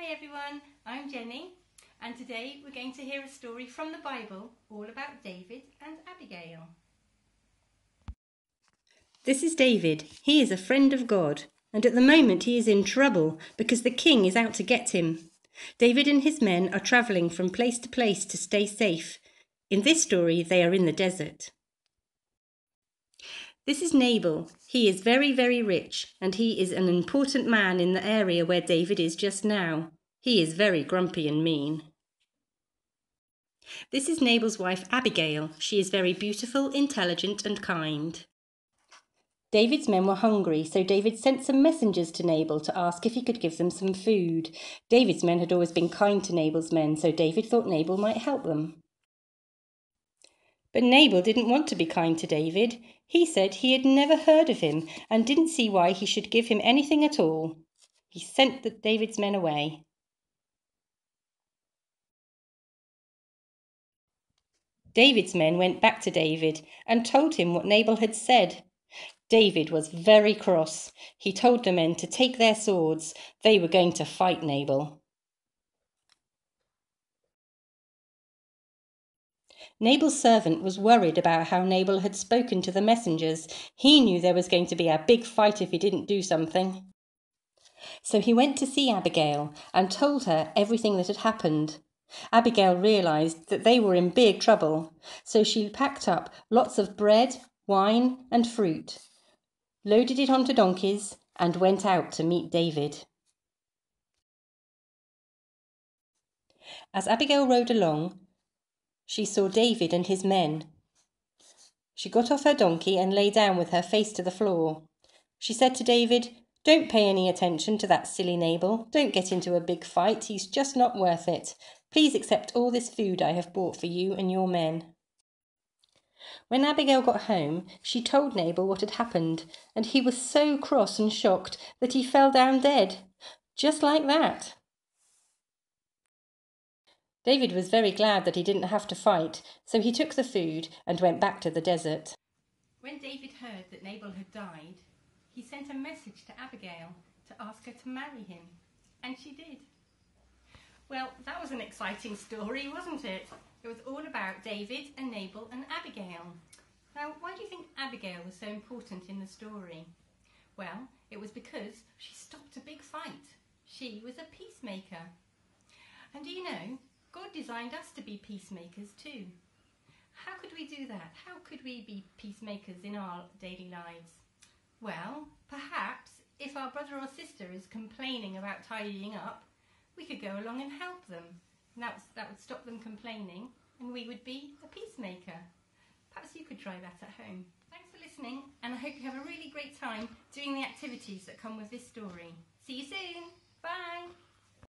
Hi everyone, I'm Jenny and today we're going to hear a story from the Bible all about David and Abigail. This is David. He is a friend of God and at the moment he is in trouble because the king is out to get him. David and his men are travelling from place to place to stay safe. In this story they are in the desert. This is Nabal. He is very, very rich and he is an important man in the area where David is just now. He is very grumpy and mean. This is Nabal's wife Abigail. She is very beautiful, intelligent and kind. David's men were hungry, so David sent some messengers to Nabal to ask if he could give them some food. David's men had always been kind to Nabal's men, so David thought Nabal might help them. But Nabal didn't want to be kind to David. He said he had never heard of him and didn't see why he should give him anything at all. He sent David's men away. David's men went back to David and told him what Nabal had said. David was very cross. He told the men to take their swords. They were going to fight Nabal. Nabal's servant was worried about how Nabal had spoken to the messengers. He knew there was going to be a big fight if he didn't do something. So he went to see Abigail and told her everything that had happened. Abigail realised that they were in big trouble, so she packed up lots of bread, wine and fruit, loaded it onto donkeys and went out to meet David. As Abigail rode along, she saw David and his men. She got off her donkey and lay down with her face to the floor. She said to David, "Don't pay any attention to that silly Nabal. Don't get into a big fight. He's just not worth it. Please accept all this food I have brought for you and your men." When Abigail got home, she told Nabal what had happened, and he was so cross and shocked that he fell down dead. Just like that. David was very glad that he didn't have to fight, so he took the food and went back to the desert. When David heard that Nabal had died, he sent a message to Abigail to ask her to marry him, and she did. Well, that was an exciting story, wasn't it? It was all about David and Nabal and Abigail. Now, why do you think Abigail was so important in the story? Well, it was because she stopped a big fight. She was a peacemaker. And do you know, God designed us to be peacemakers too. How could we do that? How could we be peacemakers in our daily lives? Well, perhaps if our brother or sister is complaining about tidying up, we could go along and help them. And that would stop them complaining and we would be a peacemaker. Perhaps you could try that at home. Thanks for listening and I hope you have a really great time doing the activities that come with this story. See you soon. Bye.